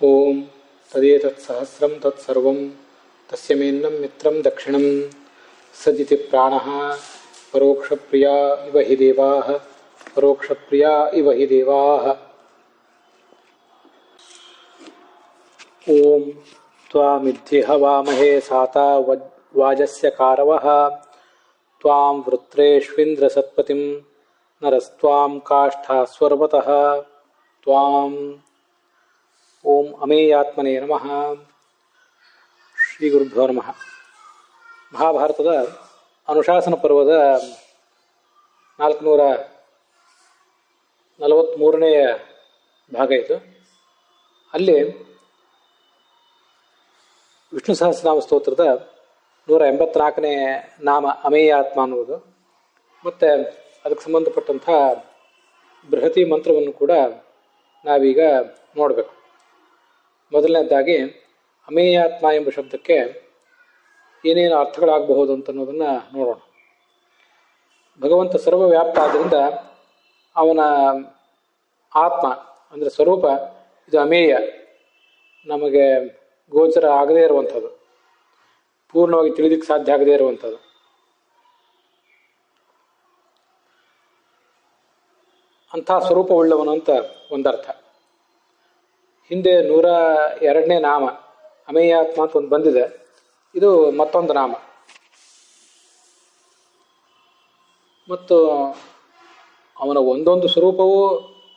ಓಂ ತದೇತತ್ ಸಹಸ್ರಂ ತತ್ಸರ್ವಂ ತಸ್ಯ ಮೇನ್ನಂ ಮಿತ್ರಂ ದಕ್ಷಿಣಂ ಸದಿತಿ ಪ್ರಾಣಃ ಪರೋಕ್ಷಪ್ರಿಯಾ ಇವ ಹಿ ದೇವಾಃ ಪರೋಕ್ಷಪ್ರಿಯಾ ಇವ ಹಿ ದೇವಾಃ. ಓಂ ತ್ವಾಮಿದ್ಧಿ ಹವಾಮಹೇ ಸಾತಾ ವಾಜಸ್ಯ ಕಾರವಃ ತ್ವಾಂ ವೃತ್ರೇಷ್ವಿಂದ್ರ ಸತ್ಪತಿಂ ನರಸ್ತ್ವಾಂ ಕಾಷ್ಠಾ ಸ್ವರ್ವತಃ ತ್ವಾಂ. ಓಂ ಅಮೇಯಾತ್ಮನೇ ನಮಃ. ಶ್ರೀ ಗುರುಭ್ಯೋ ನಮಃ. ಮಹಾಭಾರತದ ಅನುಶಾಸನ ಪರ್ವದ 443ನೇ ಭಾಗ ಇದು. ಅಲ್ಲಿ ವಿಷ್ಣು ಸಹಸ್ರನಾಮ ಸ್ತೋತ್ರದ 184ನೇ ನಾಮ ಅಮೇಯಾತ್ಮ ಅನ್ನುವುದು, ಮತ್ತು ಅದಕ್ಕೆ ಸಂಬಂಧಪಟ್ಟಂಥ ಬೃಹತಿ ಮಂತ್ರವನ್ನು ಕೂಡ ನಾವೀಗ ನೋಡಬೇಕು. ಮೊದಲನೇದಾಗಿ ಅಮೇಯಾತ್ಮ ಎಂಬ ಶಬ್ದಕ್ಕೆ ಏನೇನು ಅರ್ಥಗಳಾಗಬಹುದು ಅಂತನ್ನೋದನ್ನು ನೋಡೋಣ. ಭಗವಂತ ಸರ್ವವ್ಯಾಪ್ತ ಆದ್ದರಿಂದ ಅವನ ಆತ್ಮ ಅಂದರೆ ಸ್ವರೂಪ ಇದು ಅಮೇಯ, ನಮಗೆ ಗೋಚರ ಆಗದೇ ಇರುವಂಥದ್ದು, ಪೂರ್ಣವಾಗಿ ತಿಳಿಲಿಕ್ಕೆ ಸಾಧ್ಯ ಆಗದೇ ಇರುವಂಥದ್ದು. ಅಂಥ ಸ್ವರೂಪವುಳ್ಳವನು ಅಂತ ಒಂದರ್ಥ. ಹಿಂದೆ 102ನೇ ನಾಮ ಅಮೇಯಾತ್ಮ ಅಂತ ಒಂದು ಬಂದಿದೆ, ಇದು ಮತ್ತೊಂದು ನಾಮ. ಮತ್ತು ಅವನ ಒಂದೊಂದು ಸ್ವರೂಪವೂ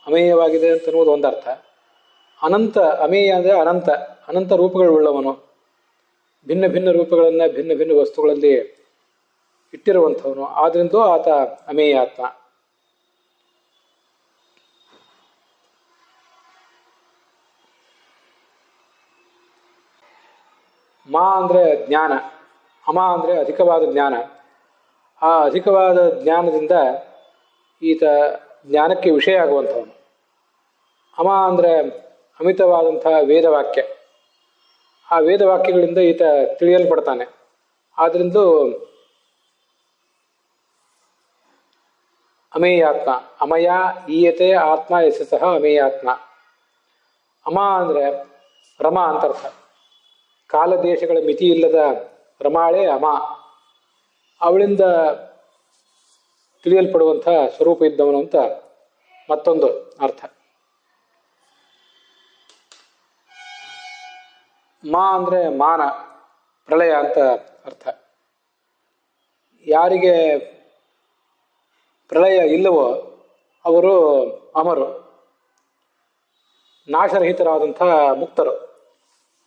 ಅಮೇಯವಾಗಿದೆ ಅಂತನ್ನುವುದು ಒಂದರ್ಥ. ಅನಂತ ಅಮೇಯ ಅಂದರೆ ಅನಂತ ಅನಂತ ರೂಪಗಳುಳ್ಳವನು, ಭಿನ್ನ ಭಿನ್ನ ರೂಪಗಳನ್ನು ಭಿನ್ನ ಭಿನ್ನ ವಸ್ತುಗಳಲ್ಲಿ ಇಟ್ಟಿರುವಂಥವನು. ಆದ್ರಿಂದ ಆತ ಅಮೇಯಾತ್ಮ. ಮಾ ಅಂದರೆ ಜ್ಞಾನ, ಅಮ ಅಂದರೆ ಅಧಿಕವಾದ ಜ್ಞಾನ. ಆ ಅಧಿಕವಾದ ಜ್ಞಾನದಿಂದ ಈತ ಜ್ಞಾನಕ್ಕೆ ವಿಷಯ ಆಗುವಂಥವನು. ಅಮ ಅಂದರೆ ಅಮಿತವಾದಂಥ ವೇದವಾಕ್ಯ, ಆ ವೇದವಾಕ್ಯಗಳಿಂದ ಈತ ತಿಳಿಯಲ್ಪಡ್ತಾನೆ. ಆದ್ದರಿಂದ ಅಮೇಯಾತ್ಮ. ಅಮಯ ಈಯತೆ ಆತ್ಮ ಯಶಸ್ಸಃ ಅಮೇಯಾತ್ಮ. ಅಮ ಅಂದರೆ ರಮ ಅಂತರ್ಥ. ಕಾಲದೇಶಗಳ ಮಿತಿ ಇಲ್ಲದ ರಮಾಳೆ ಅಮ. ಅವಳಿಂದ ತಿಳಿಯಲ್ಪಡುವಂಥ ಸ್ವರೂಪ ಇದ್ದವನು ಅಂತ ಮತ್ತೊಂದು ಅರ್ಥ. ಮಾ ಅಂದರೆ ಮಾನ, ಪ್ರಳಯ ಅಂತ ಅರ್ಥ. ಯಾರಿಗೆ ಪ್ರಳಯ ಇಲ್ಲವೋ ಅವರು ಅಮರು, ನಾಶರಹಿತರಾದಂಥ ಮುಕ್ತರು.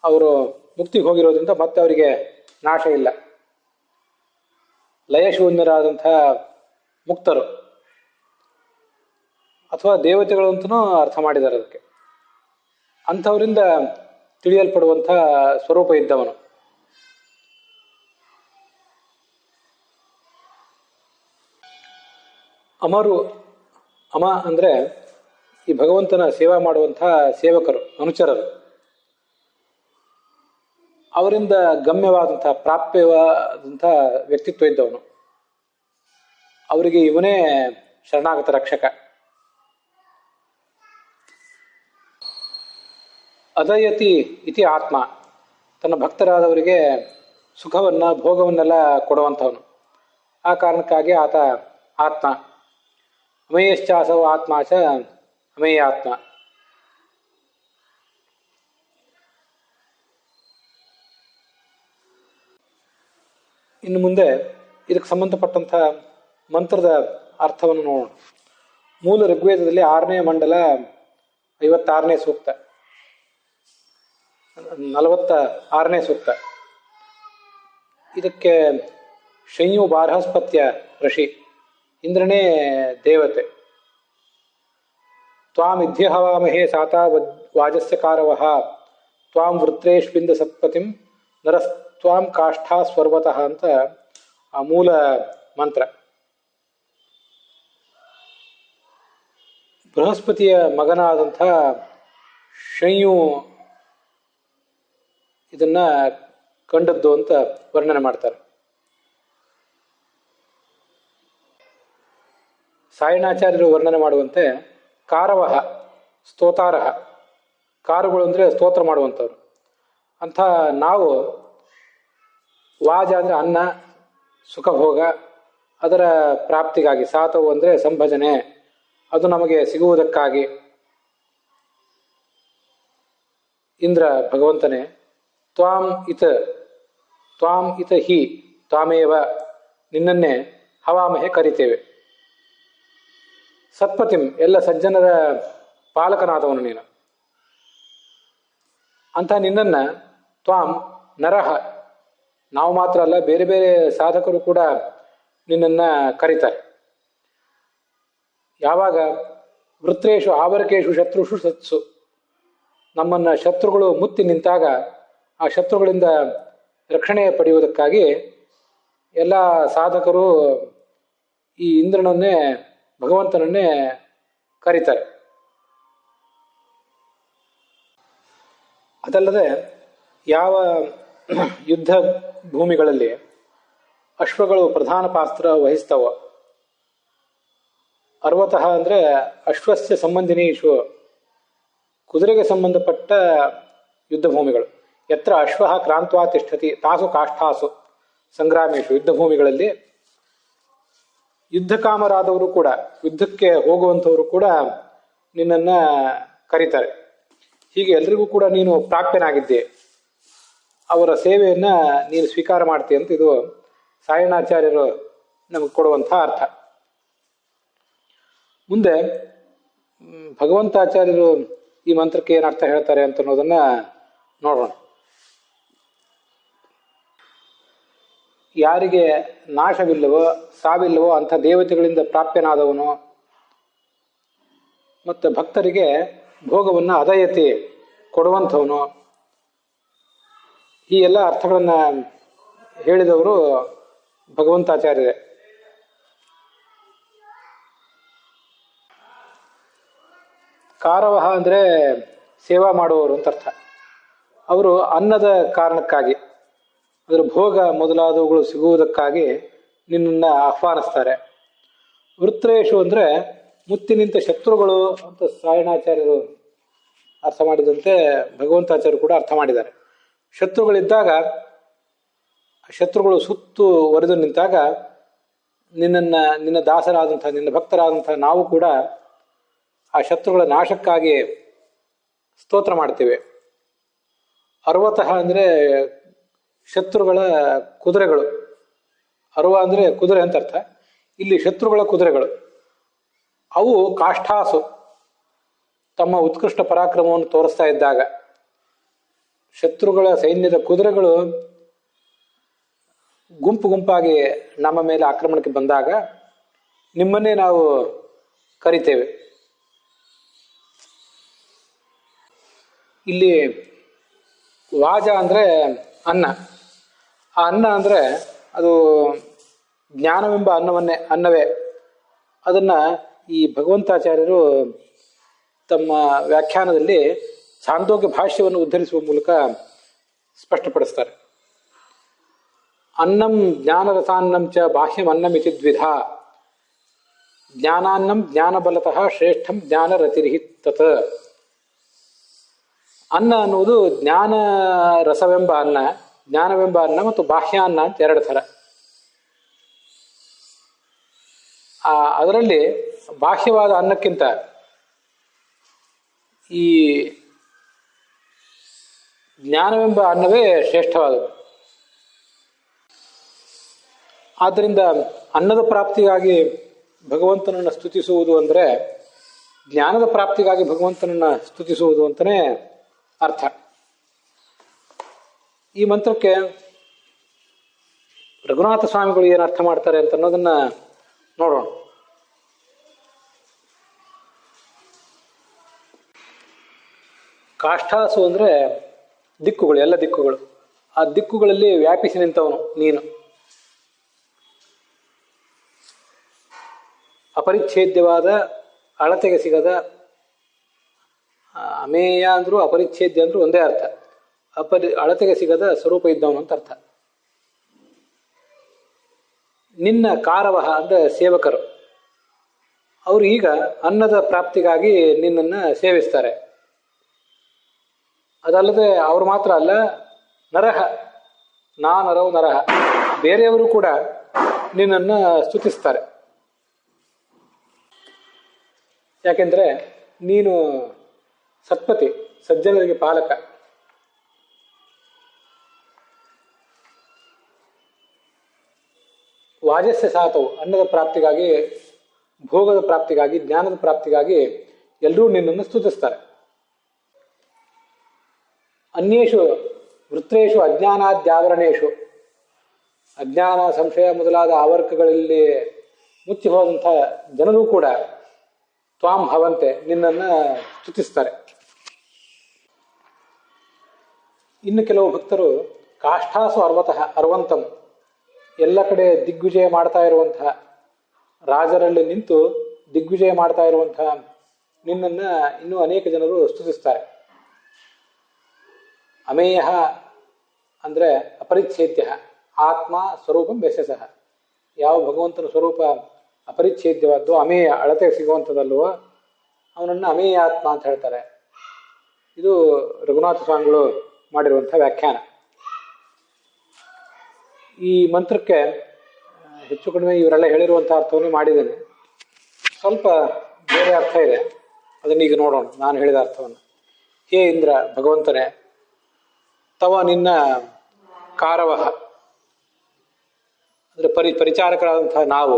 ಅವರು ಮುಕ್ತಿಗೆ ಹೋಗಿರೋದ್ರಿಂದ ಮತ್ತೆ ಅವರಿಗೆ ನಾಶ ಇಲ್ಲ. ಲಯಶೂನ್ಯರಾದಂಥ ಮುಕ್ತರು ಅಥವಾ ದೇವತೆಗಳು ಅಂತಲೂ ಅರ್ಥ ಮಾಡಿದ್ದಾರೆ ಅದಕ್ಕೆ. ಅಂಥವರಿಂದ ತಿಳಿಯಲ್ಪಡುವಂಥ ಸ್ವರೂಪ ಇದ್ದವನು. ಅಮರು, ಅಮ ಅಂದರೆ ಈ ಭಗವಂತನ ಸೇವಾ ಮಾಡುವಂಥ ಸೇವಕರು, ಅನುಚರರು. ಅವರಿಂದ ಗಮ್ಯವಾದಂಥ ಪ್ರಾಪ್ಯವಾದಂಥ ವ್ಯಕ್ತಿತ್ವ ಇದ್ದವನು. ಅವರಿಗೆ ಇವನೇ ಶರಣಾಗತ ರಕ್ಷಕ. ಅದಯತಿ ಇತಿ ಆತ್ಮ, ತನ್ನ ಭಕ್ತರಾದವರಿಗೆ ಸುಖವನ್ನು ಭೋಗವನ್ನೆಲ್ಲ ಕೊಡುವಂಥವನು. ಆ ಕಾರಣಕ್ಕಾಗಿ ಆತ ಆತ್ಮ. ಅಮೇಯಶ್ಚಾಸವ ಆತ್ಮ ಚ ಅಮೇಯಾತ್ಮ. ಇನ್ನು ಮುಂದೆ ಇದಕ್ಕೆ ಸಂಬಂಧಪಟ್ಟಂಥ ಮಂತ್ರದ ಅರ್ಥವನ್ನು ನೋಡೋಣ. ಮೂಲ ಋಗ್ವೇದದಲ್ಲಿ 6ನೇ ಮಂಡಲ 56ನೇ ಸೂಕ್ತ, 46ನೇ ಸೂಕ್ತ. ಇದಕ್ಕೆ ಶಂಯು ಬಾರ್ಹಸ್ಪತ್ಯ ಋಷಿ, ಇಂದ್ರನೇ ದೇವತೆ. ತ್ವಾಂ ಇದ್ಯ ಹವಾಮಹೇ ಸಾತಾ ವಾಜಸ್ಯ ಕಾರವಃ ತ್ವಾಂ ವೃತ್ರೇಷ್ವಿಂದ ಸತ್ಪತಿಂ ನರಸ್ತ್ವಾಂ ಕಾಷ್ಠಾ ಸ್ವರ್ವತಃ ಅಂತ ಆ ಮೂಲ ಮಂತ್ರ. ಬೃಹಸ್ಪತಿಯ ಮಗನಾದಂಥ ಶಂಯು ಇದನ್ನ ಕಂಡದ್ದು ಅಂತ ವರ್ಣನೆ ಮಾಡ್ತಾರೆ. ಸಾಯಣಾಚಾರ್ಯರು ವರ್ಣನೆ ಮಾಡುವಂತೆ ಕಾರವಃ ಸ್ತೋತಾರಃ ಕಾರುಗಳು ಅಂದರೆ ಸ್ತೋತ್ರ ಮಾಡುವಂಥವ್ರು. ಅಂಥ ನಾವು ವಾಜ ಅಂದರೆ ಅನ್ನ, ಸುಖಭೋಗ, ಅದರ ಪ್ರಾಪ್ತಿಗಾಗಿ, ಸಾತವು ಅಂದರೆ ಸಂಭಜನೆ, ಅದು ನಮಗೆ ಸಿಗುವುದಕ್ಕಾಗಿ ಇಂದ್ರ ಭಗವಂತನೇ ತ್ವಾಂ ಇತ ಹಿ ತ್ವಾಮೇವ, ನಿನ್ನನ್ನೇ ಹವಾಮಹೆ ಕರಿತೇವೆ. ಸತ್ಪತಿಂ, ಎಲ್ಲ ಸಜ್ಜನರ ಪಾಲಕನಾದವನು ನೀನು. ಅಂತ ನಿನ್ನನ್ನು ತ್ವಾಂ ನರಹ, ನಾವು ಮಾತ್ರ ಅಲ್ಲ ಬೇರೆ ಬೇರೆ ಸಾಧಕರು ಕೂಡ ನಿನ್ನನ್ನು ಕರೀತಾರೆ. ಯಾವಾಗ ವೃತ್ರೇಶು ಆವರಕೇಶು ಶತ್ರುಷು ಸತ್ಸು, ನಮ್ಮನ್ನು ಶತ್ರುಗಳು ಮುತ್ತಿ ನಿಂತಾಗ ಆ ಶತ್ರುಗಳಿಂದ ರಕ್ಷಣೆ ಪಡೆಯುವುದಕ್ಕಾಗಿ ಎಲ್ಲ ಸಾಧಕರು ಈ ಇಂದ್ರನನ್ನೇ, ಭಗವಂತನನ್ನೇ ಕರೀತಾರೆ. ಅದಲ್ಲದೆ ಯಾವ ಯುದ್ಧ ಭೂಮಿಗಳಲ್ಲಿ ಅಶ್ವಗಳು ಪ್ರಧಾನ ಪಾತ್ರ ವಹಿಸ್ತವೋ, ಅರ್ವತಃ ಅಂದರೆ ಅಶ್ವಸ್ಯ ಸಂಬಂಧಿನೀಷು, ಕುದುರೆಗೆ ಸಂಬಂಧಪಟ್ಟ ಯುದ್ಧ ಭೂಮಿಗಳು. ಯತ್ರ ಅಶ್ವ ಕ್ರಾಂತ್ವಾ ತಿಷ್ಠತಿ ತಾಸು ಕಾಷ್ಠಾಸು ಸಂಗ್ರಾಮೇಶು, ಯುದ್ಧ ಭೂಮಿಗಳಲ್ಲಿ ಯುದ್ಧಕಾಮರಾದವರು ಕೂಡ, ಯುದ್ಧಕ್ಕೆ ಹೋಗುವಂಥವರು ಕೂಡ ನಿನ್ನನ್ನು ಕರೀತಾರೆ. ಹೀಗೆ ಎಲ್ರಿಗೂ ಕೂಡ ನೀನು ಪ್ರಾಪ್ಯನಾಗಿದ್ದೆ, ಅವರ ಸೇವೆಯನ್ನು ನೀನು ಸ್ವೀಕಾರ ಮಾಡ್ತೀಯ ಅಂತ ಇದು ಸಾಯಣಾಚಾರ್ಯರು ನಮಗೆ ಕೊಡುವಂಥ ಅರ್ಥ. ಮುಂದೆ ಭಗವಂತಾಚಾರ್ಯರು ಈ ಮಂತ್ರಕ್ಕೆ ಏನು ಅರ್ಥ ಹೇಳ್ತಾರೆ ಅಂತ ಅನ್ನೋದನ್ನು ನೋಡೋಣ. ಯಾರಿಗೆ ನಾಶವಿಲ್ಲವೋ ಸಾವಿಲ್ಲವೋ ಅಂಥ ದೇವತೆಗಳಿಂದ ಪ್ರಾಪ್ಯನಾದವನು ಮತ್ತು ಭಕ್ತರಿಗೆ ಭೋಗವನ್ನು ಅದಯತಿ ಕೊಡುವಂಥವನು, ಈ ಎಲ್ಲ ಅರ್ಥಗಳನ್ನು ಹೇಳಿದವರು ಭಗವಂತಾಚಾರ್ಯರೇ. ಕಾರವಹ ಅಂದರೆ ಸೇವಾ ಮಾಡುವವರು ಅಂತ ಅರ್ಥ. ಅವರು ಅನ್ನದ ಕಾರಣಕ್ಕಾಗಿ, ಅದರ ಭೋಗ ಮೊದಲಾದವುಗಳು ಸಿಗುವುದಕ್ಕಾಗಿ ನಿನ್ನನ್ನು ಆಹ್ವಾನಿಸ್ತಾರೆ. ವೃತ್ರೇಶು ಅಂದರೆ ಮುತ್ತಿ ನಿಂತ ಶತ್ರುಗಳು ಅಂತ ಸಾಯಣಾಚಾರ್ಯರು ಅರ್ಥ ಮಾಡಿದಂತೆ ಭಗವಂತಾಚಾರ್ಯರು ಕೂಡ ಅರ್ಥ ಮಾಡಿದ್ದಾರೆ. ಶತ್ರುಗಳಿದ್ದಾಗ, ಶತ್ರುಗಳು ಸುತ್ತುವರೆದು ನಿಂತಾಗ ನಿನ್ನ ದಾಸರಾದಂಥ, ನಿನ್ನ ಭಕ್ತರಾದಂಥ ನಾವು ಕೂಡ ಆ ಶತ್ರುಗಳ ನಾಶಕ್ಕಾಗಿ ಸ್ತೋತ್ರ ಮಾಡ್ತೇವೆ. ಅರ್ವತಃ ಅಂದರೆ ಶತ್ರುಗಳ ಕುದುರೆಗಳು. ಅರ್ವ ಅಂದರೆ ಕುದುರೆ ಅಂತ ಅರ್ಥ. ಇಲ್ಲಿ ಶತ್ರುಗಳ ಕುದುರೆಗಳು, ಅವು ಕಾಷ್ಠಾಸು, ತಮ್ಮ ಉತ್ಕೃಷ್ಟ ಪರಾಕ್ರಮವನ್ನು ತೋರಿಸ್ತಾ ಇದ್ದಾಗ, ಶತ್ರುಗಳ ಸೈನ್ಯದ ಕುದುರೆಗಳು ಗುಂಪು ಗುಂಪಾಗಿ ನಮ್ಮ ಮೇಲೆ ಆಕ್ರಮಣಕ್ಕೆ ಬಂದಾಗ ನಿಮ್ಮನ್ನೇ ನಾವು ಕರಿತೇವೆ. ಇಲ್ಲಿ ವಾಜ ಅಂದರೆ ಅನ್ನ. ಆ ಅನ್ನ ಅಂದರೆ ಅದು ಜ್ಞಾನವೆಂಬ ಅನ್ನವೇ. ಅದನ್ನು ಈ ಭಗವಂತಾಚಾರ್ಯರು ತಮ್ಮ ವ್ಯಾಖ್ಯಾನದಲ್ಲಿ ಛಾಂದೋಗ್ಯ ಭಾಷ್ಯವನ್ನು ಉದ್ಧರಿಸುವ ಮೂಲಕ ಸ್ಪಷ್ಟಪಡಿಸ್ತಾರೆ. ಅನ್ನಂ ಜ್ಞಾನರಸಾನ್ನಂ ಚ ಬಾಹ್ಯಂ ಅನ್ನಮಿತಿ ದ್ವಿಧಾ, ಜ್ಞಾನಾನ್ನಂ ಜ್ಞಾನಬಲತಃ ಶ್ರೇಷ್ಠಂ ಜ್ಞಾನರತಿರ್ಹಿ ತತ್. ಅನ್ನ ಅನ್ನುವುದು ಜ್ಞಾನ ರಸವೆಂಬ ಅನ್ನ, ಜ್ಞಾನವೆಂಬ ಅನ್ನ ಮತ್ತು ಬಾಹ್ಯಾನ್ನ ಅಂತ ಎರಡು ಥರ. ಅದರಲ್ಲಿ ಬಾಹ್ಯವಾದ ಅನ್ನಕ್ಕಿಂತ ಈ ಜ್ಞಾನವೆಂಬ ಅನ್ನವೇ ಶ್ರೇಷ್ಠವಾದದ್ದು. ಆದ್ದರಿಂದ ಅನ್ನದ ಪ್ರಾಪ್ತಿಗಾಗಿ ಭಗವಂತನನ್ನು ಸ್ತುತಿಸುವುದು ಅಂದರೆ ಜ್ಞಾನದ ಪ್ರಾಪ್ತಿಗಾಗಿ ಭಗವಂತನನ್ನು ಸ್ತುತಿಸುವುದು ಅಂತಲೇ ಅರ್ಥ. ಈ ಮಂತ್ರಕ್ಕೆ ರಘುನಾಥ ಸ್ವಾಮಿಗಳು ಏನು ಅರ್ಥ ಮಾಡ್ತಾರೆ ಅಂತ ಅನ್ನೋದನ್ನ ನೋಡೋಣ. ಕಾಷ್ಠಾಸು ಅಂದರೆ ದಿಕ್ಕುಗಳು, ಎಲ್ಲ ದಿಕ್ಕುಗಳು. ಆ ದಿಕ್ಕುಗಳಲ್ಲಿ ವ್ಯಾಪಿಸಿ ನಿಂತವನು ನೀನು. ಅಪರಿಚ್ಛೇದ್ಯವಾದ, ಅಳತೆಗೆ ಸಿಗದ, ಅಮೇಯ ಅಂದ್ರು ಅಪರಿಚ್ಛೇದ್ಯ ಅಂದ್ರು ಒಂದೇ ಅರ್ಥ. ಅಳತೆಗೆ ಸಿಗದ ಸ್ವರೂಪ ಇದ್ದವನು ಅಂತ ಅರ್ಥ. ನಿನ್ನ ಕಾರವಹ ಅಂದರೆ ಸೇವಕರು, ಅವರು ಈಗ ಅನ್ನದ ಪ್ರಾಪ್ತಿಗಾಗಿ ನಿನ್ನನ್ನು ಸೇವಿಸ್ತಾರೆ. ಅದಲ್ಲದೆ ಅವರು ಮಾತ್ರ ಅಲ್ಲ, ನರಹ ನರವು ನರಹ, ಬೇರೆಯವರು ಕೂಡ ನಿನ್ನನ್ನು ಸ್ತುತಿಸ್ತಾರೆ. ಯಾಕೆಂದರೆ ನೀನು ಸತ್ಪತಿ, ಸಜ್ಜನರಿಗೆ ಪಾಲಕ. ವಾಜಸ್ಯ ಸಾತವು, ಅನ್ನದ ಪ್ರಾಪ್ತಿಗಾಗಿ, ಭೋಗದ ಪ್ರಾಪ್ತಿಗಾಗಿ, ಜ್ಞಾನದ ಪ್ರಾಪ್ತಿಗಾಗಿ ಎಲ್ಲರೂ ನಿನ್ನನ್ನು ಸ್ತುತಿಸ್ತಾರೆ. ಅನ್ಯೇಷು ವೃತ್ರೇಷು ಅಜ್ಞಾನಾದ್ಯಾವರಣೇಶು, ಅಜ್ಞಾನ ಸಂಶಯ ಮೊದಲಾದ ಆವರ್ಕಗಳಲ್ಲಿ ಮುಚ್ಚಿ ಹೋದಂಥ ಜನರು ಕೂಡ ತ್ವಾಂ ಹವಂತೆ, ನಿನ್ನನ್ನು ಸ್ತುತಿಸ್ತಾರೆ. ಇನ್ನು ಕೆಲವು ಭಕ್ತರು ಕಾಷ್ಠಾಸು ಅರ್ವಂತಂ, ಎಲ್ಲ ಕಡೆ ದಿಗ್ವಿಜಯ ಮಾಡ್ತಾ ಇರುವಂತಹ, ರಾಜರಲ್ಲಿ ನಿಂತು ದಿಗ್ವಿಜಯ ಮಾಡ್ತಾ ಇರುವಂತಹ ನಿನ್ನನ್ನು ಇನ್ನೂ ಅನೇಕ ಜನರು ಸ್ತುತಿಸ್ತಾರೆ. ಅಮೇಯ ಅಂದರೆ ಅಪರಿಚ್ಛೇದ್ಯ, ಆತ್ಮ ಸ್ವರೂಪಂ ವ್ಯಸಸಃ, ಯಾವ ಭಗವಂತನ ಸ್ವರೂಪ ಅಪರಿಚ್ಛೇದ್ಯವಾದ್ದು, ಅಮೇಯ ಅಳತೆಗೆ ಸಿಗುವಂಥದ್ದಲ್ವೋ ಅವನನ್ನು ಅಮೇಯ ಆತ್ಮ ಅಂತ ಹೇಳ್ತಾರೆ. ಇದು ರಘುನಾಥ ಸ್ವಾಮಿಗಳು ಮಾಡಿರುವಂಥ ವ್ಯಾಖ್ಯಾನ. ಈ ಮಂತ್ರಕ್ಕೆ ಹೆಚ್ಚು ಕಡಿಮೆ ಇವರೆಲ್ಲ ಹೇಳಿರುವಂಥ ಅರ್ಥವನ್ನು ಮಾಡಿದ್ದೇನೆ. ಸ್ವಲ್ಪ ಬೇರೆ ಅರ್ಥ ಇದೆ, ಅದನ್ನೀಗ ನೋಡೋಣ ನಾನು ಹೇಳಿದ ಅರ್ಥವನ್ನು. ಹೇ ಇಂದ್ರ, ಭಗವಂತನೇ, ತವ ನಿನ್ನ ಕಾರವಹ ಅಂದರೆ ಪರಿಚಾರಕರಾದಂತಹ ನಾವು,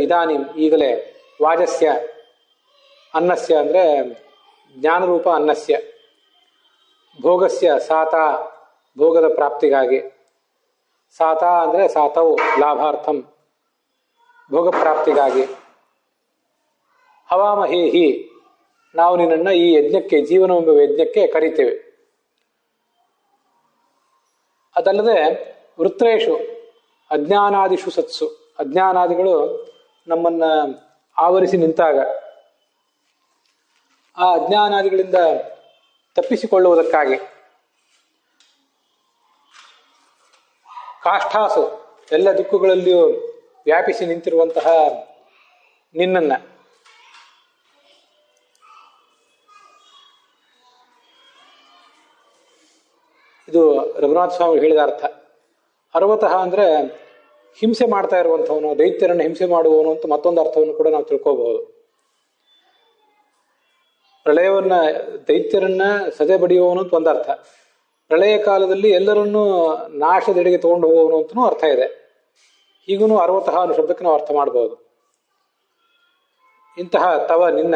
ಇದಾನಿಂ ಈಗಲೇ, ವಾಜಸ್ಯ ಅನ್ನಸ್ಯ ಅಂದರೆ ಜ್ಞಾನರೂಪ ಅನ್ನಸ್ಯ, ಭೋಗಸ್ಯ ಸಾತ ಭೋಗದ ಪ್ರಾಪ್ತಿಗಾಗಿ, ಸಾತ ಅಂದರೆ ಸಾತವು ಲಾಭಾರ್ಥಂ ಭೋಗ ಪ್ರಾಪ್ತಿಗಾಗಿ, ಹವಾಮಹೇಹಿ ನಾವು ನಿನ್ನನ್ನು ಈ ಯಜ್ಞಕ್ಕೆ, ಜೀವನವೆಂಬ ಯಜ್ಞಕ್ಕೆ ಕರೀತೇವೆ. ಅದಲ್ಲದೆ ವೃತ್ರೇಷು ಅಜ್ಞಾನಾದಿಷು ಸತ್ಸು, ಅಜ್ಞಾನಾದಿಗಳು ನಮ್ಮನ್ನು ಆವರಿಸಿ ನಿಂತಾಗ ಆ ಅಜ್ಞಾನಾದಿಗಳಿಂದ ತಪ್ಪಿಸಿಕೊಳ್ಳುವುದಕ್ಕಾಗಿ, ಕಾಷ್ಠಾಸು ಎಲ್ಲ ದಿಕ್ಕುಗಳಲ್ಲಿಯೂ ವ್ಯಾಪಿಸಿ ನಿಂತಿರುವಂತಹ ನಿನ್ನನ್ನು, ಇದು ರಘುನಾಥ ಸ್ವಾಮಿ ಹೇಳಿದ ಅರ್ಥ. ಅರ್ವತಃ ಅಂದರೆ ಹಿಂಸೆ ಮಾಡ್ತಾ ಇರುವಂಥವನು, ದೈತ್ಯರನ್ನು ಹಿಂಸೆ ಮಾಡುವವನು ಅಂತ ಮತ್ತೊಂದು ಅರ್ಥವನ್ನು ಕೂಡ ನಾವು ತಿಳ್ಕೋಬಹುದು. ಪ್ರಳಯವನ್ನ, ದೈತ್ಯರನ್ನ ಸದೆ ಬಡಿಯುವವನು ಅಂತ ಒಂದು ಅರ್ಥ, ಪ್ರಳಯ ಕಾಲದಲ್ಲಿ ಎಲ್ಲರನ್ನೂ ನಾಶದೆಡೆಗೆ ತಗೊಂಡು ಹೋಗುವವನು ಅಂತನೂ ಅರ್ಥ ಇದೆ. ಹೀಗೂ ಅರ್ವತಃ ಅನ್ನೋ ಶಬ್ದಕ್ಕೆ ನಾವು ಅರ್ಥ ಮಾಡಬಹುದು. ಇಂತಹ ತವ ನಿನ್ನ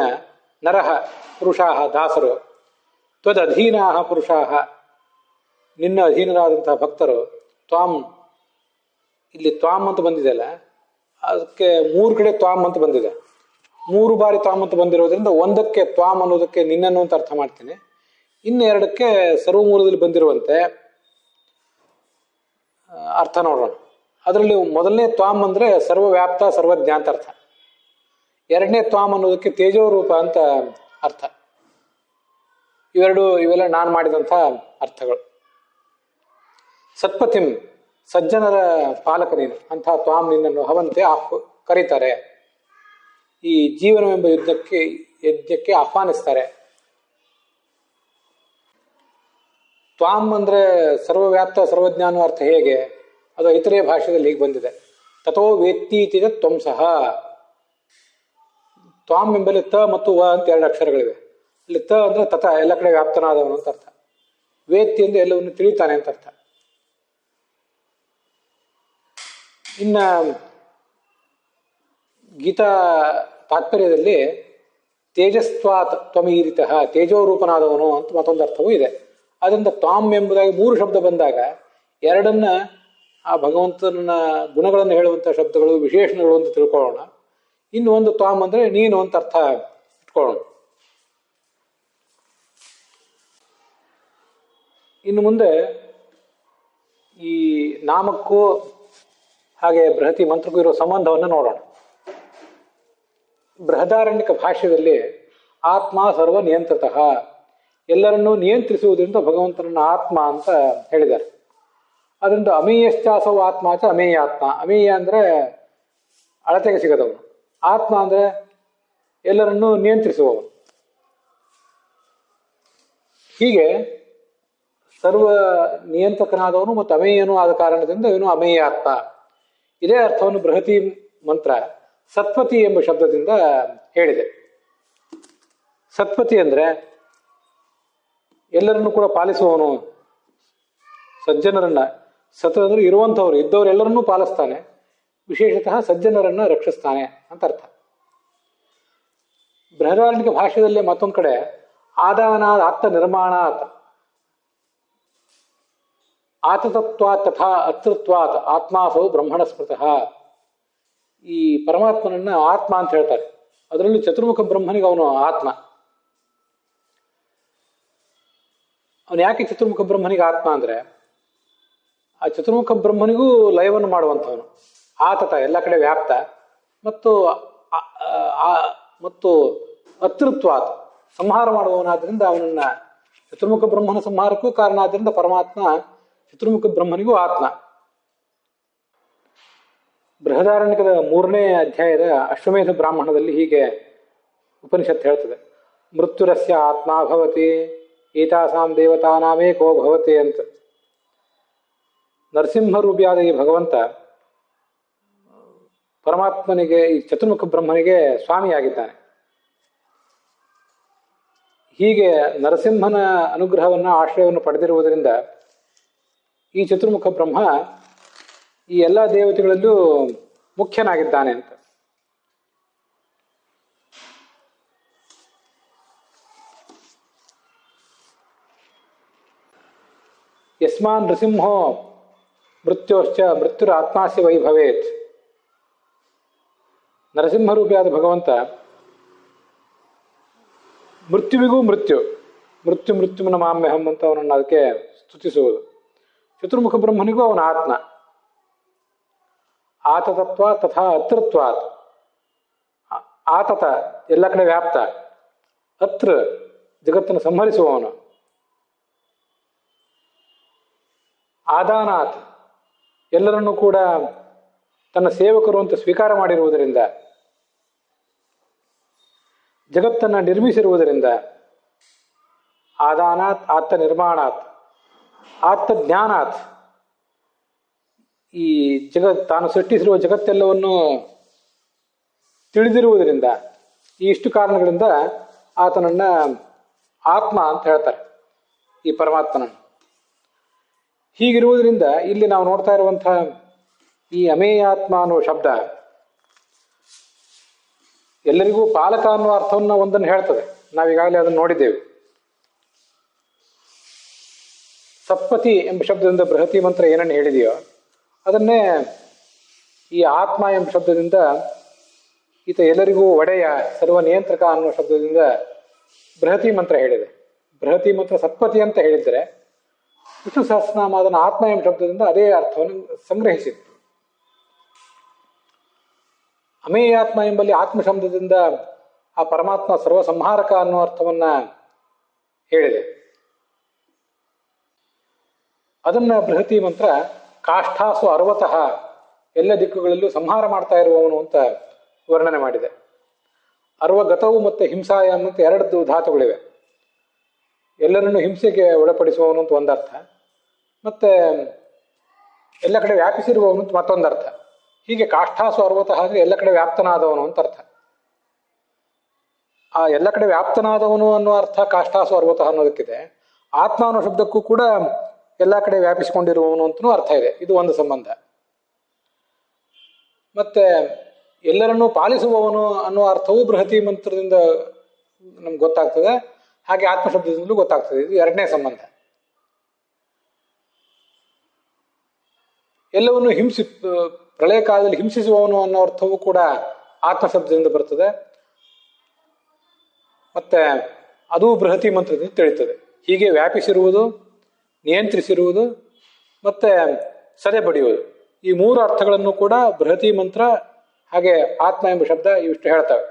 ನರಹ ಪುರುಷಾಹ ದಾಸರು, ತ್ವದಧೀನಾಹ ಪುರುಷಾಹ ನಿನ್ನ ಅಧೀನರಾದಂತಹ ಭಕ್ತರು, ತ್ವಾಂ, ಇಲ್ಲಿ ತ್ವಾಂ ಅಂತ ಬಂದಿದೆಯಲ್ಲ, ಅದಕ್ಕೆ 3 ಕಡೆ ತ್ವಾಂ ಅಂತ ಬಂದಿದೆ. 3 ಬಾರಿ ತ್ವಾಂ ಅಂತ ಬಂದಿರೋದ್ರಿಂದ ಒಂದಕ್ಕೆ ತ್ವಾಂ ಅನ್ನೋದಕ್ಕೆ ನಿನ್ನನ್ನು ಅಂತ ಅರ್ಥ ಮಾಡ್ತೀನಿ, ಇನ್ನು 2ಕ್ಕೆ ಸರ್ವಮೂಲದಲ್ಲಿ ಬಂದಿರುವಂತೆ ಅರ್ಥ ನೋಡೋಣ. ಅದರಲ್ಲಿ ಮೊದಲನೇ ತ್ವಾಂ ಅಂದರೆ ಸರ್ವವ್ಯಾಪ್ತ ಸರ್ವಜ್ಞ ಅಂತ ಅರ್ಥ, 2ನೇ ತ್ವಾಂ ಅನ್ನೋದಕ್ಕೆ ತೇಜೋರೂಪ ಅಂತ ಅರ್ಥ. ಇವೆಲ್ಲ ನಾನು ಮಾಡಿದಂಥ ಅರ್ಥಗಳು. ಸತ್ಪತಿಂ, ಸಜ್ಜನರ ಪಾಲಕ ನೀನು, ಅಂಥ ತ್ವಾಂ ನಿನ್ನನ್ನು ಹವಂತೆ ಕರೀತಾರೆ, ಈ ಜೀವನವೆಂಬ ಯಜ್ಞಕ್ಕೆ ಆಹ್ವಾನಿಸ್ತಾರೆ. ತ್ವಾಂ ಅಂದರೆ ಸರ್ವವ್ಯಾಪ್ತ ಸರ್ವಜ್ಞ ಅನ್ನೋ ಅರ್ಥ ಹೇಗೆ, ಅದು ಇತರೆ ಭಾಷೆಯಲ್ಲಿ ಹೀಗೆ ಬಂದಿದೆ. ತಥೋ ವೇತ್ತೀತಿದ ತ್ವಂ ಸಹ, ತ್ವಾಂ ಎಂಬಲ್ಲಿ ತ ಮತ್ತು ವ ಅಂತ 2 ಅಕ್ಷರಗಳಿವೆ. ಅಲ್ಲಿ ತ ಅಂದರೆ ತಥ, ಎಲ್ಲ ಕಡೆ ವ್ಯಾಪ್ತನಾದವನು ಅಂತ ಅರ್ಥ. ವೇತ್ತಿ ಅಂದರೆ ಎಲ್ಲವನ್ನು ತಿಳಿತಾನೆ ಅಂತ ಅರ್ಥ. ಇನ್ನು ಗೀತಾ ತಾತ್ಪರ್ಯದಲ್ಲಿ ತೇಜಸ್ವಾತ್ ತ್ವಮೀರಿತಃ, ತೇಜೋರೂಪನಾದವನು ಅಂತ ಮತ್ತೊಂದು ಅರ್ಥವೂ ಇದೆ. ಅದರಿಂದ ತ್ವಾಂ ಎಂಬುದಾಗಿ 3 ಶಬ್ದ ಬಂದಾಗ 2ನ್ನ ಆ ಭಗವಂತನ ಗುಣಗಳನ್ನು ಹೇಳುವಂಥ ಶಬ್ದಗಳು, ವಿಶೇಷಣಗಳು ಅಂತ ತಿಳ್ಕೊಳ್ಳೋಣ. ಇನ್ನು ಒಂದು ತ್ವಾಂ ಅಂದರೆ ನೀನು ಅಂತ ಅರ್ಥ ಇಟ್ಕೊಳ್ಳೋಣ. ಇನ್ನು ಮುಂದೆ ಈ ನಾಮಕ್ಕೂ ಹಾಗೆ ಬೃಹತಿ ಮಂತ್ರಕ್ಕೂ ಇರೋ ಸಂಬಂಧವನ್ನು ನೋಡೋಣ. ಬೃಹದಾರಣ್ಯಕ ಭಾಷ್ಯದಲ್ಲಿ ಆತ್ಮ ಸರ್ವ ನಿಯಂತ್ರಿತಃ, ಎಲ್ಲರನ್ನೂ ನಿಯಂತ್ರಿಸುವುದರಿಂದ ಭಗವಂತನನ್ನ ಆತ್ಮ ಅಂತ ಹೇಳಿದ್ದಾರೆ. ಅದರಿಂದ ಅಮೇಯಶ್ಚಾಸವು ಆತ್ಮ ಚ ಅಮೇಯ ಆತ್ಮ, ಅಮೇಯ ಅಂದರೆ ಅಳತೆಗೆ ಸಿಗದವನು, ಆತ್ಮ ಅಂದರೆ ಎಲ್ಲರನ್ನೂ ನಿಯಂತ್ರಿಸುವವನು. ಹೀಗೆ ಸರ್ವ ನಿಯಂತ್ರಕನಾದವನು ಮತ್ತು ಅಮೇಯನೂ ಆದ ಕಾರಣದಿಂದ ಇವನು ಅಮೇಯಾತ್ಮ. ಇದೇ ಅರ್ಥವನ್ನು ಬೃಹತಿ ಮಂತ್ರ ಸತ್ಪತಿ ಎಂಬ ಶಬ್ದದಿಂದ ಹೇಳಿದೆ. ಸತ್ಪತಿ ಅಂದ್ರೆ ಎಲ್ಲರನ್ನು ಕೂಡ ಪಾಲಿಸುವವನು, ಸಜ್ಜನರನ್ನ, ಸತ್ ಅಂದ್ರೆ ಇರುವಂಥವ್ರು, ಇದ್ದವರೆಲ್ಲರನ್ನೂ ಪಾಲಿಸ್ತಾನೆ, ವಿಶೇಷತಃ ಸಜ್ಜನರನ್ನ ರಕ್ಷಿಸ್ತಾನೆ ಅಂತ ಅರ್ಥ. ಬೃಹದಾರಣ್ಯಕ ಭಾಷೆಯಲ್ಲೇ ಮತ್ತೊಂದು ಕಡೆ ಆದಾನಾತ್ ಆತ್ಮ ನಿರ್ಮಾಣಾತ್ ಆತತತ್ವಾತ್ ತಥಾ ಅತೃತ್ವಾತ್ ಆತ್ಮಾಸೌ ಬ್ರಹ್ಮಣ ಸ್ಮೃತಃ. ಈ ಪರಮಾತ್ಮನನ್ನ ಆತ್ಮ ಅಂತ ಹೇಳ್ತಾರೆ. ಅದರಲ್ಲೂ ಚತುರ್ಮುಖ ಬ್ರಹ್ಮನಿಗೆ ಅವನು ಆತ್ಮ. ಅವನು ಯಾಕೆ ಚತುರ್ಮುಖ ಬ್ರಹ್ಮನಿಗೆ ಆತ್ಮ ಅಂದ್ರೆ, ಆ ಚತುರ್ಮುಖ ಬ್ರಹ್ಮನಿಗೂ ಲಯವನ್ನು ಮಾಡುವಂಥವನು. ಆತತ ಎಲ್ಲ ಕಡೆ ವ್ಯಾಪ್ತ, ಮತ್ತು ಅತೃತ್ವಾತ್ ಸಂಹಾರ ಮಾಡುವವನಾದ್ರಿಂದ ಅವನನ್ನ ಚತುರ್ಮುಖ ಬ್ರಹ್ಮನ ಸಂಹಾರಕ್ಕೂ ಕಾರಣ ಆದ್ರಿಂದ ಪರಮಾತ್ಮ ಚತುರ್ಮುಖ ಬ್ರಹ್ಮನಿಗೂ ಆತ್ಮ. ಬೃಹದಾರಣ್ಯಕದ 3ನೇ ಅಧ್ಯಾಯದ ಅಶ್ವಮೇಧ ಬ್ರಾಹ್ಮಣದಲ್ಲಿ ಹೀಗೆ ಉಪನಿಷತ್ ಹೇಳ್ತದೆ, ಮೃತ್ಯುರಸ್ಯ ಆತ್ಮ ಭವತಿ ಏತಾಸಾಂ ದೇವತಾನಾಮೇಕೋ ಭವತಿ ಅಂತ. ನರಸಿಂಹರೂಪಿಯಾದ ಈ ಭಗವಂತ ಪರಮಾತ್ಮನಿಗೆ, ಈ ಚತುರ್ಮುಖ ಬ್ರಹ್ಮನಿಗೆ ಸ್ವಾಮಿಯಾಗಿದ್ದಾನೆ. ಹೀಗೆ ನರಸಿಂಹನ ಅನುಗ್ರಹವನ್ನ, ಆಶ್ರಯವನ್ನು ಪಡೆದಿರುವುದರಿಂದ ಈ ಚತುರ್ಮುಖ ಬ್ರಹ್ಮ ಈ ಎಲ್ಲ ದೇವತೆಗಳಲ್ಲೂ ಮುಖ್ಯನಾಗಿದ್ದಾನೆ ಅಂತ. ಯಸ್ಮಾನ್ ನೃಸಿಂಹೋ ಮೃತ್ಯೋಶ್ಚ ಮೃತ್ಯುರಾತ್ಮಾಸ್ಯ ವೈ ಭವೇತ್. ನರಸಿಂಹರೂಪಿಯಾದ ಭಗವಂತ ಮೃತ್ಯುವಿಗೂ ಮೃತ್ಯು ಮೃತ್ಯುವಿನ ಮಾಮ್ಯಹಂ ಅಂತ ಅವನನ್ನು ಅದಕ್ಕೆ ಸ್ತುತಿಸುವುದು. ಚತುರ್ಮುಖ ಬ್ರಹ್ಮನಿಗೂ ಅವನ ಆತ್ಮ. ಆತತತ್ವ ತಥಾ ಅತೃತ್ವಾತ್. ಆತತ ಎಲ್ಲ ಕಡೆ ವ್ಯಾಪ್ತ, ಅತೃ ಜಗತ್ತನ್ನು ಸಂಹರಿಸುವವನು, ಆದಾನಾತ್ ಎಲ್ಲರನ್ನೂ ಕೂಡ ತನ್ನ ಸೇವಕರು ಅಂತ ಸ್ವೀಕಾರ ಮಾಡಿರುವುದರಿಂದ, ಜಗತ್ತನ್ನ ನಿರ್ಮಿಸಿರುವುದರಿಂದ, ಆದಾನಾತ್ ಆತ್ಮ ನಿರ್ಮಾಣಾತ್ ಆತ್ಮ ಜ್ಞಾನಾತ್ ಈ ತಾನು ಸೃಷ್ಟಿಸಿರುವ ಜಗತ್ತೆಲ್ಲವನ್ನು ತಿಳಿದಿರುವುದರಿಂದ, ಈ ಇಷ್ಟು ಕಾರಣಗಳಿಂದ ಆತನನ್ನ ಆತ್ಮ ಅಂತ ಹೇಳ್ತಾರೆ, ಈ ಪರಮಾತ್ಮನನ್ನು. ಹೀಗಿರುವುದರಿಂದ ಇಲ್ಲಿ ನಾವು ನೋಡ್ತಾ ಇರುವಂತಹ ಈ ಅಮೇಯಾತ್ಮ ಅನ್ನುವ ಶಬ್ದ ಎಲ್ಲರಿಗೂ ಪಾಲಕ ಅನ್ನುವ ಅರ್ಥವನ್ನು ಒಂದನ್ನು ಹೇಳ್ತದೆ. ನಾವೀಗಾಗಲೇ ಅದನ್ನು ನೋಡಿದ್ದೇವೆ. ಸತ್ಪತಿ ಎಂಬ ಶಬ್ದದಿಂದ ಬೃಹತಿ ಮಂತ್ರ ಏನನ್ನು ಹೇಳಿದೆಯೋ ಅದನ್ನೇ ಈ ಆತ್ಮ ಎಂಬ ಶಬ್ದದಿಂದ ಈತ ಎಲ್ಲರಿಗೂ ಒಡೆಯ, ಸರ್ವ ನಿಯಂತ್ರಕ ಅನ್ನುವ ಶಬ್ದದಿಂದ ಬೃಹತಿ ಮಂತ್ರ ಹೇಳಿದೆ. ಬೃಹತಿ ಮಂತ್ರ ಸತ್ಪತಿ ಅಂತ ಹೇಳಿದರೆ ವಿಷ್ಣು ಸಹಸ್ರನಾಮ ಅದನ್ನು ಆತ್ಮ ಎಂಬ ಶಬ್ದದಿಂದ ಅದೇ ಅರ್ಥವನ್ನು ಸಂಗ್ರಹಿಸಿತ್ತು. ಅಮೇಯಾತ್ಮ ಎಂಬಲ್ಲಿ ಆತ್ಮ ಶಬ್ದದಿಂದ ಆ ಪರಮಾತ್ಮ ಸರ್ವ ಸಂಹಾರಕ ಅನ್ನೋ ಅರ್ಥವನ್ನ ಹೇಳಿದೆ. ಅದನ್ನ ಬೃಹತಿ ಮಂತ್ರ ಕಾಷ್ಠಾಸು ಅರ್ವತಃ ಎಲ್ಲ ದಿಕ್ಕುಗಳಲ್ಲೂ ಸಂಹಾರ ಮಾಡ್ತಾ ಇರುವವನು ಅಂತ ವರ್ಣನೆ ಮಾಡಿದೆ. ಅರ್ವಗತವು ಮತ್ತು ಹಿಂಸಾಯ ಅಂತ 2 ಧಾತುಗಳಿವೆ. ಎಲ್ಲರನ್ನು ಹಿಂಸೆಗೆ ಒಳಪಡಿಸುವವನು ಅಂತ ಒಂದರ್ಥ, ಮತ್ತೆ ಎಲ್ಲ ಕಡೆ ವ್ಯಾಪಿಸಿರುವವನು ಅಂತ ಮತ್ತೊಂದರ್ಥ. ಹೀಗೆ ಕಾಷ್ಠಾಸು ಅರ್ವತಃ ಅಂದ್ರೆ ಎಲ್ಲ ಕಡೆ ವ್ಯಾಪ್ತನಾದವನು ಅಂತ ಅರ್ಥ. ಆ ಎಲ್ಲ ಕಡೆ ವ್ಯಾಪ್ತನಾದವನು ಅನ್ನೋ ಅರ್ಥ ಕಾಷ್ಠಾಸು ಅರ್ವತಃ ಅನ್ನೋದಕ್ಕಿದೆ. ಆತ್ಮ ಅನ್ನೋ ಶಬ್ದಕ್ಕೂ ಕೂಡ ಎಲ್ಲ ಕಡೆ ವ್ಯಾಪಿಸಿಕೊಂಡಿರುವವನು ಅಂತನೂ ಅರ್ಥ ಇದೆ. ಇದು ಒಂದು ಸಂಬಂಧ. ಮತ್ತೆ ಎಲ್ಲರನ್ನೂ ಪಾಲಿಸುವವನು ಅನ್ನೋ ಅರ್ಥವೂ ಬೃಹತಿ ಮಂತ್ರದಿಂದ ನಮ್ಗೆ ಗೊತ್ತಾಗ್ತದೆ, ಹಾಗೆ ಆತ್ಮಶಬ್ದದಿಂದಲೂ ಗೊತ್ತಾಗ್ತದೆ. ಇದು 2ನೇ ಸಂಬಂಧ. ಎಲ್ಲವನ್ನು ಪ್ರಳಯ ಕಾಲದಲ್ಲಿ ಹಿಂಸಿಸುವವನು ಅನ್ನೋ ಅರ್ಥವೂ ಕೂಡ ಆತ್ಮಶಬ್ದದಿಂದ ಬರ್ತದೆ. ಮತ್ತೆ ಅದು ಬೃಹತಿ ಮಂತ್ರದಿಂದ ತಿಳಿತದೆ. ಹೀಗೆ ವ್ಯಾಪಿಸಿರುವುದು, ನಿಯಂತ್ರಿಸಿರುವುದು, ಮತ್ತೆ ಸದೆ ಬಡಿಯುವುದು, ಈ 3 ಅರ್ಥಗಳನ್ನು ಕೂಡ ಬೃಹತಿ ಮಂತ್ರ ಹಾಗೆ ಆತ್ಮ ಎಂಬ ಶಬ್ದ ಇವಿಷ್ಟು ಹೇಳ್ತವೆ.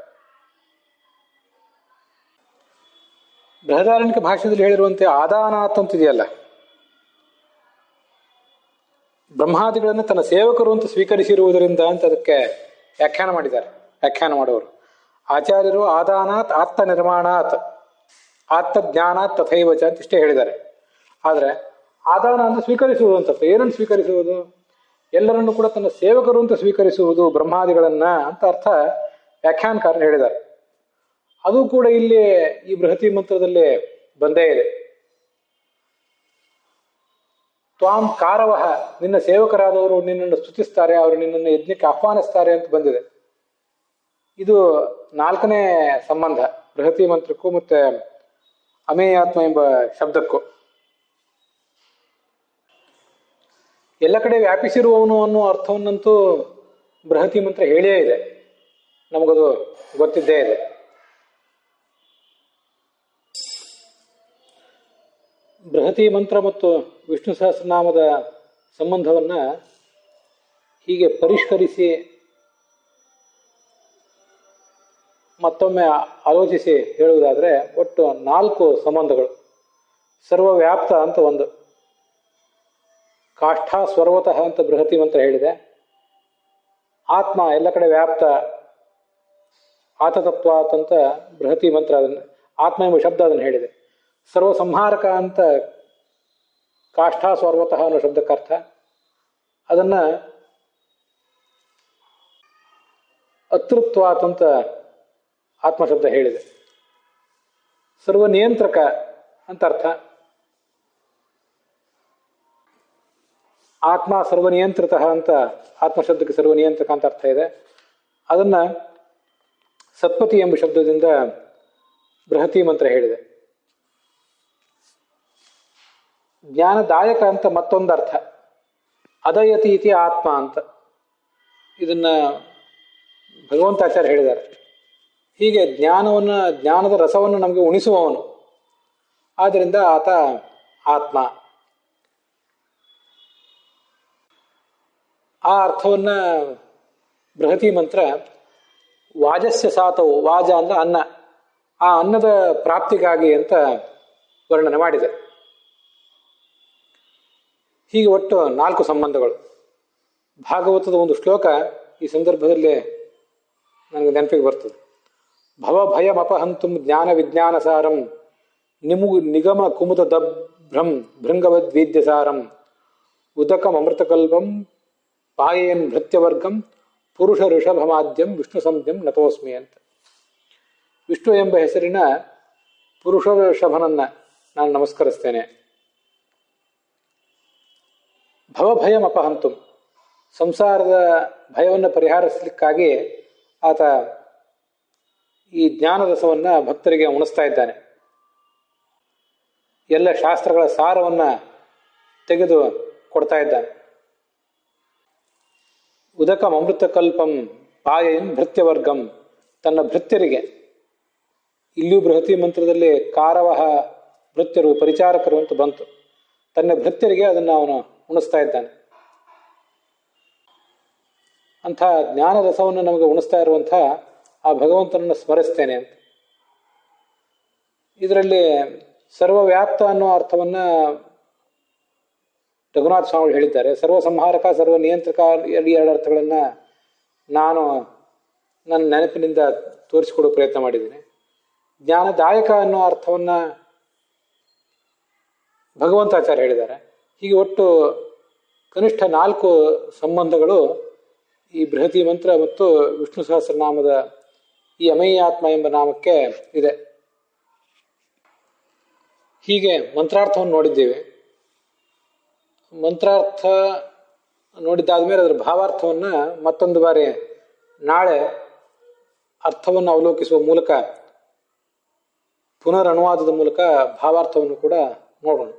ಬೃಹದಾರಣ್ಯಕ ಭಾಷೆಯಲ್ಲಿ ಹೇಳಿರುವಂತೆ ಆದಾನಾತ್ ಅಂತಿದೆಯಲ್ಲ, ಬ್ರಹ್ಮಾದಿಗಳನ್ನು ತನ್ನ ಸೇವಕರು ಅಂತ ಸ್ವೀಕರಿಸಿರುವುದರಿಂದ ಅಂತ ಅದಕ್ಕೆ ವ್ಯಾಖ್ಯಾನ ಮಾಡುವರು ಆಚಾರ್ಯರು. ಆದಾನಾತ್ ಆತ್ಮ ನಿರ್ಮಾಣಾತ್, ಆತ್ಮಜ್ಞಾನ ತಥೈವಚ ಅಂತ ಇಷ್ಟೇ ಹೇಳಿದ್ದಾರೆ. ಆದರೆ ಆದಾನ ಅಂತ ಸ್ವೀಕರಿಸುವುದು ಅಂತ, ಏನನ್ನು ಸ್ವೀಕರಿಸುವುದು? ಎಲ್ಲರನ್ನು ಕೂಡ ತನ್ನ ಸೇವಕರು ಅಂತ ಸ್ವೀಕರಿಸುವುದು, ಬ್ರಹ್ಮಾದಿಗಳನ್ನ ಅಂತ ಅರ್ಥ ವ್ಯಾಖ್ಯಾನಕಾರರು ಹೇಳಿದ್ದಾರೆ. ಅದು ಕೂಡ ಇಲ್ಲಿ ಈ ಬೃಹತಿ ಮಂತ್ರದಲ್ಲಿ ಬಂದೇ ಇದೆ. ತ್ವಾಂ ಕಾರವಹ, ನಿನ್ನ ಸೇವಕರಾದವರು ನಿನ್ನನ್ನು ಸ್ತುತಿಸ್ತಾರೆ, ಅವರು ನಿನ್ನನ್ನು ಯಜ್ಞಕ್ಕೆ ಆಹ್ವಾನಿಸ್ತಾರೆ ಅಂತ ಬಂದಿದೆ. ಇದು 4ನೇ ಸಂಬಂಧ ಬೃಹತಿ ಮಂತ್ರಕ್ಕೂ ಮತ್ತೆ ಅಮೇಯಾತ್ಮ ಎಂಬ ಶಬ್ದಕ್ಕೂ. ಎಲ್ಲ ಕಡೆ ವ್ಯಾಪಿಸಿರುವವನು ಅನ್ನೋ ಅರ್ಥವನ್ನಂತೂ ಬೃಹತಿ ಮಂತ್ರ ಹೇಳಿಯೇ ಇದೆ, ನಮಗದು ಗೊತ್ತಿದ್ದೇ ಇದೆ. ಬೃಹತಿ ಮಂತ್ರ ಮತ್ತು ವಿಷ್ಣು ಸಹಸ್ರನಾಮದ ಸಂಬಂಧವನ್ನ ಹೀಗೆ ಪರಿಷ್ಕರಿಸಿ ಮತ್ತೊಮ್ಮೆ ಆಲೋಚಿಸಿ ಹೇಳುವುದಾದರೆ ಒಟ್ಟು 4 ಸಂಬಂಧಗಳು. ಸರ್ವವ್ಯಾಪ್ತ ಅಂತ ಒಂದು, ಕಾಷ್ಠ ಸ್ವರ್ವತಃ ಅಂತ ಬೃಹತಿ ಮಂತ್ರ ಹೇಳಿದೆ. ಆತ್ಮ ಎಲ್ಲ ಕಡೆ ವ್ಯಾಪ್ತ, ಆತತತ್ವಾತ್ ಅಂತ ಬೃಹತಿ ಮಂತ್ರ ಅದನ್ನು, ಆತ್ಮ ಎಂಬ ಶಬ್ದ ಅದನ್ನು ಹೇಳಿದೆ. ಸರ್ವ ಸಂಹಾರಕ ಅಂತ ಕಾಷ್ಠ ಸ್ವರ್ವತಃ ಅನ್ನೋ ಶಬ್ದಕ್ಕರ್ಥ, ಅದನ್ನ ಅತೃತ್ವಾತ್ ಅಂತ ಆತ್ಮಶಬ್ದ ಹೇಳಿದೆ. ಸರ್ವನಿಯಂತ್ರಕ ಅಂತ ಅರ್ಥ, ಆತ್ಮ ಸರ್ವನಿಯಂತ್ರಿತ ಅಂತ ಆತ್ಮಶಬ್ದಕ್ಕೆ ಸರ್ವನಿಯಂತ್ರಕ ಅಂತ ಅರ್ಥ ಇದೆ. ಅದನ್ನ ಸತ್ಪತಿ ಎಂಬ ಶಬ್ದದಿಂದ ಬೃಹತಿ ಮಂತ್ರ ಹೇಳಿದೆ. ಜ್ಞಾನದಾಯಕ ಅಂತ ಮತ್ತೊಂದು ಅರ್ಥ, ಅದಯತಿ ಇತಿ ಆತ್ಮ ಅಂತ, ಇದನ್ನ ಭಗವಂತಾಚಾರ್ಯ ಹೇಳಿದ್ದಾರೆ. ಹೀಗೆ ಜ್ಞಾನದ ರಸವನ್ನು ನಮಗೆ ಉಣಿಸುವವನು, ಆದ್ದರಿಂದ ಆತ ಆತ್ಮ. ಆ ಅರ್ಥವನ್ನ ಬೃಹತಿ ಮಂತ್ರ ವಾಜಸ್ಯ ಸಾತವು, ವಾಜ ಅಂದ್ರೆ ಅನ್ನ, ಆ ಅನ್ನದ ಪ್ರಾಪ್ತಿಗಾಗಿ ಅಂತ ವರ್ಣನೆ ಮಾಡಿದೆ. ಹೀಗೆ ಒಟ್ಟು 4 ಸಂಬಂಧಗಳು. ಭಾಗವತದ ಒಂದು ಶ್ಲೋಕ ಈ ಸಂದರ್ಭದಲ್ಲಿ ನನಗೆ ನೆನಪಿಗೆ ಬರ್ತದೆ. ಭವಭಯಮಪಹಂತು ಜ್ಞಾನ ವಿಜ್ಞಾನಸಾರಂ ನಿಗಮ ಕುಮುದ ದಭ್ರಂ ಭೃಂಗವದ್ವೀದ್ಯಸಾರಂ ಉದಕಂ ಅಮೃತಕಲ್ಪಂ ಪಾಯೇನ್ ಭೃತ್ಯವರ್ಗಂ ಪುರುಷ ಋಷಭಮಾದ್ಯಂ ವಿಷ್ಣು ಸಂಧ್ಯಂ ನತೋಸ್ಮಿ ಅಂತ. ವಿಷ್ಣು ಎಂಬ ಹೆಸರಿನ ಪುರುಷ ಋಷಭನನ್ನ ನಾನು ನಮಸ್ಕರಿಸ್ತೇನೆ. ಭವಭಯಂ ಅಪಹಂತು, ಸಂಸಾರದ ಭಯವನ್ನು ಪರಿಹರಿಸಲಿಕ್ಕಾಗಿ ಆತ ಈ ಜ್ಞಾನರಸವನ್ನ ಭಕ್ತರಿಗೆ ಉಣಿಸ್ತಾ ಇದ್ದಾನೆ. ಎಲ್ಲ ಶಾಸ್ತ್ರಗಳ ಸಾರವನ್ನ ತೆಗೆದು ಕೊಡ್ತಾ ಇದ್ದಾನೆ. ಉದಕಂ ಅಮೃತಕಲ್ಪಂ ಪಾಯನ್ ಭೃತ್ಯವರ್ಗಂ, ತನ್ನ ಭೃತ್ಯರಿಗೆ, ಇಲ್ಲಿಯೂ ಬೃಹತಿ ಮಂತ್ರದಲ್ಲಿ ಕಾರವಹ ಭೃತ್ಯರು ಪರಿಚಾರಕರು ಅಂತ ಬಂತು, ತನ್ನ ಭೃತ್ಯರಿಗೆ ಅದನ್ನು ಅವನು ಉಣಿಸ್ತಾ ಇದ್ದಾನೆ. ಅಂಥ ಜ್ಞಾನರಸವನ್ನು ನಮಗೆ ಉಣಿಸ್ತಾ ಇರುವಂಥ ಆ ಭಗವಂತನನ್ನು ಸ್ಮರಿಸ್ತೇನೆ ಅಂತ. ಇದರಲ್ಲಿ ಸರ್ವವ್ಯಾಪ್ತ ಅನ್ನೋ ಅರ್ಥವನ್ನ ರಘುನಾಥ ಸ್ವಾಮಿಗಳು ಹೇಳಿದ್ದಾರೆ. ಸರ್ವ ಸಂಹಾರಕ, ಸರ್ವ ನಿಯಂತ್ರಕ, 2 ಅರ್ಥಗಳನ್ನ ನಾನು ನನ್ನ ನೆನಪಿನಿಂದ ತೋರಿಸಿಕೊಡೋ ಪ್ರಯತ್ನ ಮಾಡಿದ್ದೀನಿ. ಜ್ಞಾನದಾಯಕ ಅನ್ನೋ ಅರ್ಥವನ್ನ ಭಗವಂತಾಚಾರ್ಯ ಹೇಳಿದ್ದಾರೆ. ಹೀಗೆ ಒಟ್ಟು ಕನಿಷ್ಠ 4 ಸಂಬಂಧಗಳು ಈ ಬೃಹತಿ ಮಂತ್ರ ಮತ್ತು ವಿಷ್ಣು ಸಹಸ್ರನಾಮದ ಈ ಅಮೇಯಾತ್ಮ ಎಂಬ ನಾಮಕ್ಕೆ ಇದೆ. ಹೀಗೆ ಮಂತ್ರಾರ್ಥವನ್ನು ನೋಡಿದ್ದೇವೆ. ಮಂತ್ರಾರ್ಥ ನೋಡಿದ್ದಾದ್ಮೇಲೆ ಅದರ ಭಾವಾರ್ಥವನ್ನ ಮತ್ತೊಂದು ಬಾರಿ ನಾಳೆ ಅರ್ಥವನ್ನು ಅವಲೋಕಿಸುವ ಮೂಲಕ, ಪುನರ್ ಅನುವಾದದ ಮೂಲಕ ಭಾವಾರ್ಥವನ್ನು ಕೂಡ ನೋಡೋಣ.